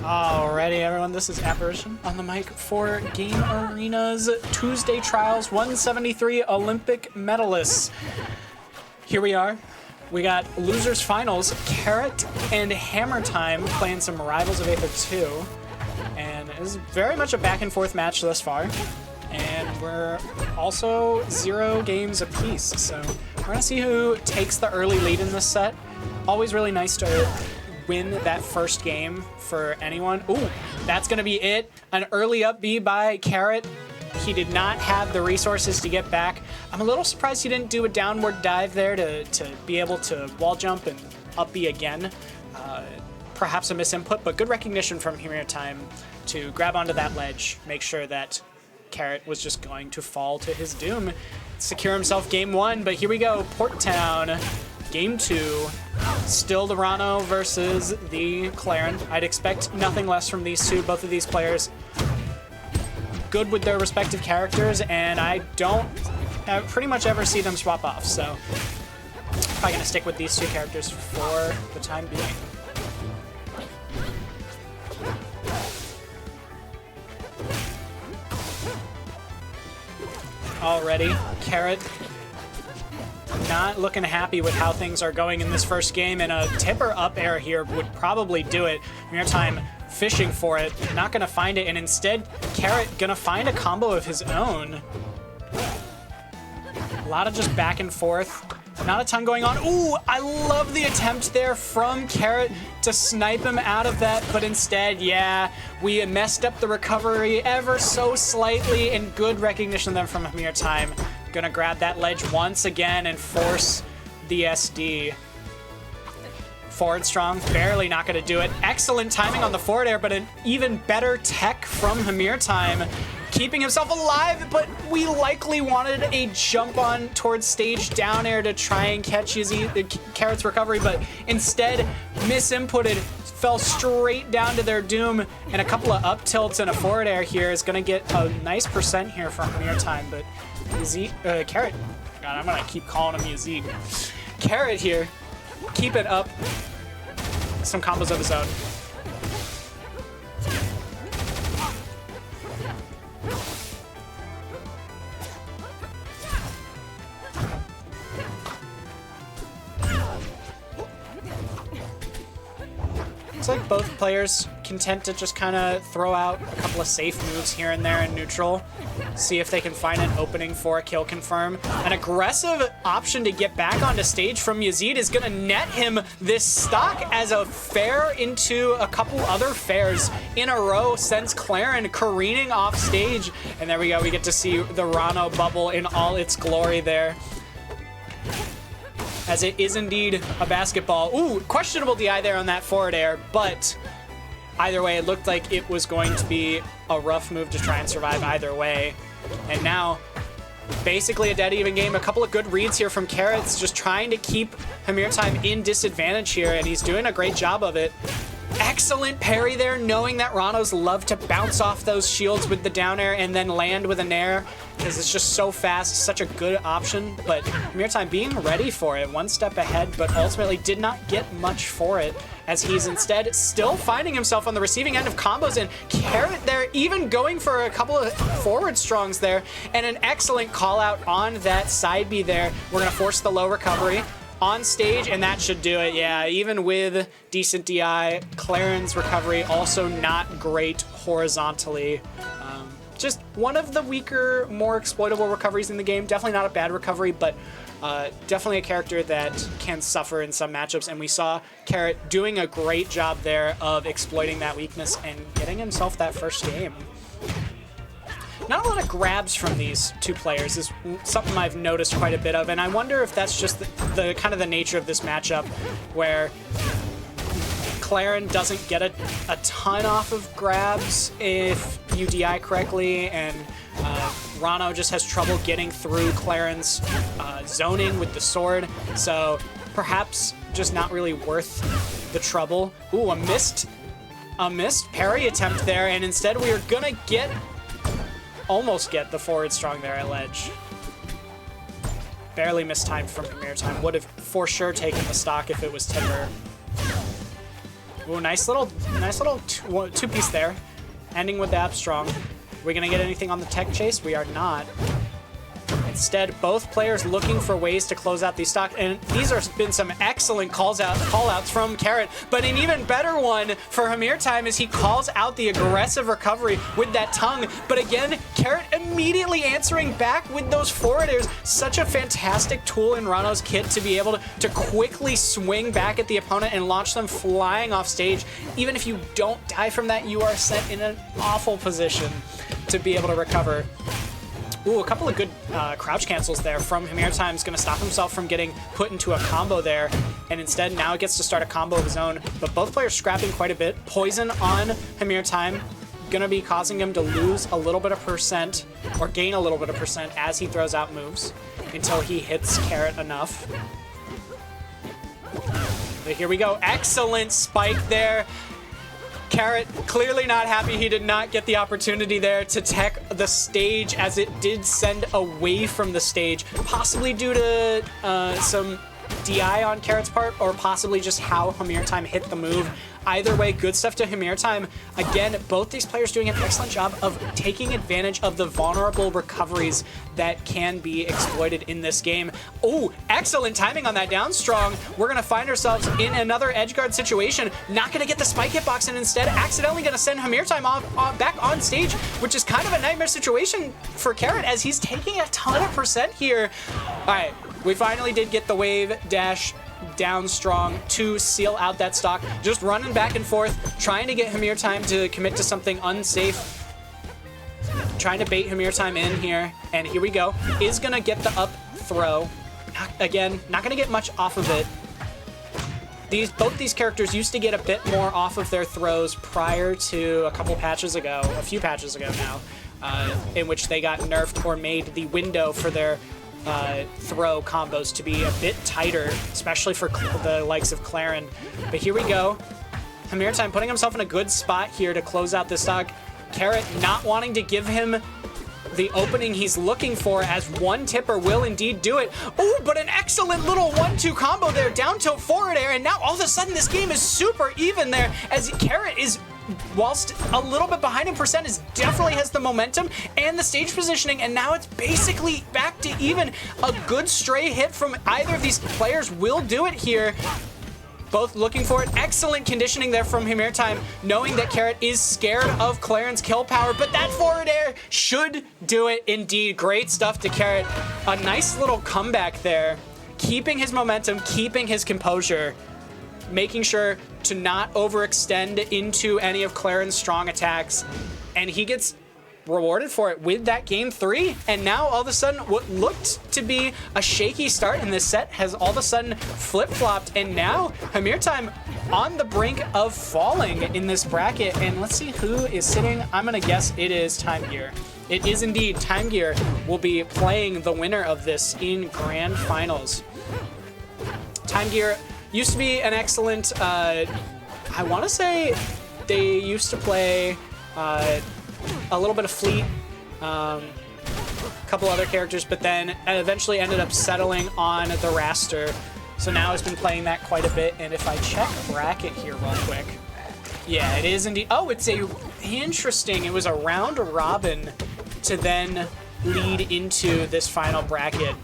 Alrighty, everyone, this is Apparition on the mic for Game Arena's Tuesday Trials 173 Olympic medalists. Here we are. We got losers finals, Carrot and HamirTime playing some Rivals of Aether 2. And it is very much a back and forth match thus far. And we're also 0 games apiece. So we're going to see who takes the early lead in this set. Always really nice to win that first game for anyone. Ooh, that's going to be it. An early up B by Carrot. He did not have the resources to get back. I'm a little surprised he didn't do a downward dive there to be able to wall jump and up B again. Perhaps a misinput, but good recognition from HamirTime to grab onto that ledge, make sure that Carrot was just going to fall to his doom. Secure himself game 1, but here we go. Port Town, game 2. Still the Ranno versus the Clairen. I'd expect nothing less from these two. Both of these players good with their respective characters, and I don't pretty much ever see them swap off. So probably going to stick with these two characters for the time being. Already, Carrot not looking happy with how things are going in this first game, and a tipper up air here would probably do it. HamirTime fishing for it, not going to find it, and instead Carrot going to find a combo of his own. lot of just back and forth. Not a ton going on. Ooh, I love the attempt there from Carrot to snipe him out of that, but instead, yeah, we messed up the recovery ever so slightly, and good recognition then from HamirTime. Gonna grab that ledge once again and force the SD. Forward strong, barely not gonna do it. Excellent timing on the forward air, but an even better tech from HamirTime, keeping himself alive, but we likely wanted a jump on towards stage down air to try and catch Carrot's recovery, but instead misinputted, fell straight down to their doom, and a couple of up tilts and a forward air here is gonna get a nice percent here from HamirTime, but Carrot, God, I'm gonna keep calling him Yazid. Carrot here, keep it up. Some combos of his own. Looks like both players content to just kind of throw out a couple of safe moves here and there in neutral. See if they can find an opening for a kill confirm. An aggressive option to get back onto stage from Yazid is going to net him this stock as a fair into a couple other fairs in a row, sends Clairen careening off stage. And there we go, we get to see the Ranno bubble in all its glory there, as it is indeed a basketball. Ooh, questionable DI there on that forward air, but either way, it looked like it was going to be a rough move to try and survive either way. And now, basically a dead even game. A couple of good reads here from Carrots, just trying to keep HamirTime in disadvantage here, and he's doing a great job of it. Excellent parry there, knowing that Rannos love to bounce off those shields with the down air and then land with a nair, because it's just so fast, such a good option. But HamirTime being ready for it, one step ahead, but ultimately did not get much for it, as he's instead still finding himself on the receiving end of combos, and Carrot there even going for a couple of forward strongs there, and an excellent call out on that side B there. We're gonna force the low recovery on stage, and that should do it. Yeah, even with decent DI, Clairen's recovery also not great horizontally. Just one of the weaker, more exploitable recoveries in the game. Definitely not a bad recovery, but definitely a character that can suffer in some matchups, and we saw Carrot doing a great job there of exploiting that weakness and getting himself that first game. Not a lot of grabs from these two players is something I've noticed quite a bit of, and I wonder if that's just the kind of the nature of this matchup, where Clairen doesn't get a ton off of grabs if you DI correctly, and Ranno just has trouble getting through Clairen's zoning with the sword, so perhaps just not really worth the trouble. Ooh, a missed parry attempt there, and instead we are gonna almost get the forward strong there at ledge. Barely mistimed from HamirTime. Would have for sure taken the stock if it was Timber. Ooh, nice little two-piece there. Ending with the up strong. Are we gonna get anything on the tech chase? We are not. Instead, both players looking for ways to close out these stock, and these have been some excellent call-outs from Carrot, but an even better one for HamirTime as he calls out the aggressive recovery with that tongue. But again, Carrot immediately answering back with those forward airs. Such a fantastic tool in Ranno's kit to be able to quickly swing back at the opponent and launch them flying off stage. Even if you don't die from that, you are set in an awful position to be able to recover. Ooh, a couple of good crouch cancels there from HamirTime. Is going to stop himself from getting put into a combo there, and instead now gets to start a combo of his own. But both players scrapping quite a bit. Poison on HamirTime, going to be causing him to lose a little bit of percent, or gain a little bit of percent as he throws out moves until he hits Carrot enough. But here we go. Excellent spike there. Carrot clearly not happy he did not get the opportunity there to tech the stage, as it did send away from the stage, possibly due to some DI on Carrot's part, or possibly just how HamirTime hit the move. Either way, good stuff to HamirTime. Again, both these players doing an excellent job of taking advantage of the vulnerable recoveries that can be exploited in this game. Oh, excellent timing on that down strong. We're going to find ourselves in another edgeguard situation. Not going to get the spike hitbox and instead accidentally going to send HamirTime back on stage, which is kind of a nightmare situation for Clairen as he's taking a ton of percent here. All right, we finally did get the wave dash down strong to seal out that stock. Just running back and forth, trying to get HamirTime to commit to something unsafe. Trying to bait HamirTime in here, and here we go. Is gonna get the up throw. Again, not gonna get much off of it. Both these characters used to get a bit more off of their throws prior to a few patches ago now, in which they got nerfed or made the window for their throw combos to be a bit tighter, especially for the likes of Clairen. But here we go. HamirTime putting himself in a good spot here to close out this stock. Carrot not wanting to give him the opening he's looking for, as one tipper will indeed do it. Oh, but an excellent little 1-2 combo there, down tilt forward air, and now all of a sudden this game is super even there, as Carrot is, whilst a little bit behind in percent, definitely has the momentum and the stage positioning, and now it's basically back to even. A good stray hit from either of these players will do it here. Both looking for it. Excellent conditioning there from HamirTime, knowing that Carrot is scared of Clairen's kill power, but that forward air should do it indeed. Great stuff to Carrot. A nice little comeback there, keeping his momentum, keeping his composure, making sure to not overextend into any of Clairen's strong attacks, and he gets rewarded for it with that game 3. And now all of a sudden what looked to be a shaky start in this set has all of a sudden flip-flopped, and now HamirTime on the brink of falling in this bracket. And let's see who is sitting. I'm gonna guess it is Time Gear. It is indeed. Time Gear will be playing the winner of this in grand finals. Time Gear used to be an excellent, I want to say they used to play a little bit of Fleet, a couple other characters, but then eventually ended up settling on the Raster. So now has been playing that quite a bit. And if I check bracket here real quick, yeah, it is indeed. Oh, it's interesting. It was a round robin to then lead into this final bracket,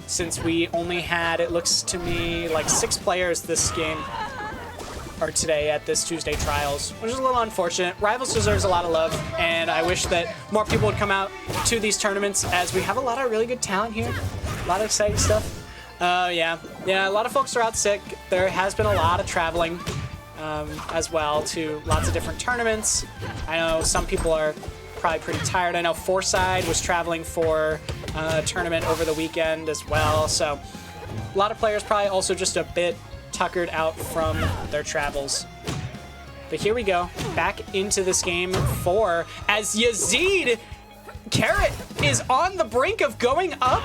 since we only had, it looks to me, like 6 players this game, or today at this Tuesday Trials, which is a little unfortunate. Rivals deserves a lot of love, and I wish that more people would come out to these tournaments, as we have a lot of really good talent here. A lot of exciting stuff. Yeah, a lot of folks are out sick. There has been a lot of traveling as well to lots of different tournaments. I know some people are probably pretty tired. I know Forside was traveling for a tournament over the weekend as well, so a lot of players probably also just a bit tuckered out from their travels. But here we go, back into this game 4, as Yazid, Carrot is on the brink of going up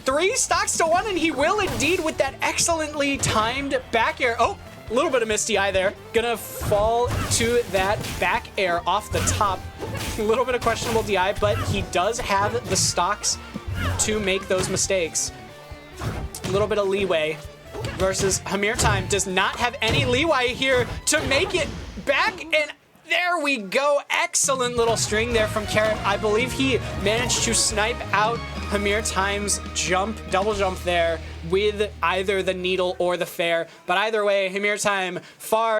3 stocks to 1, and he will indeed with that excellently timed back air. Oh, a little bit of misty eye there. Gonna fall to that back air off the top. A little bit of questionable DI, but he does have the stocks to make those mistakes. A little bit of leeway. Versus HamirTime does not have any leeway here to make it back, and there we go. Excellent little string there from Clairen. I believe he managed to snipe out HamirTime's double jump there with either the needle or the fair. But either way, HamirTime far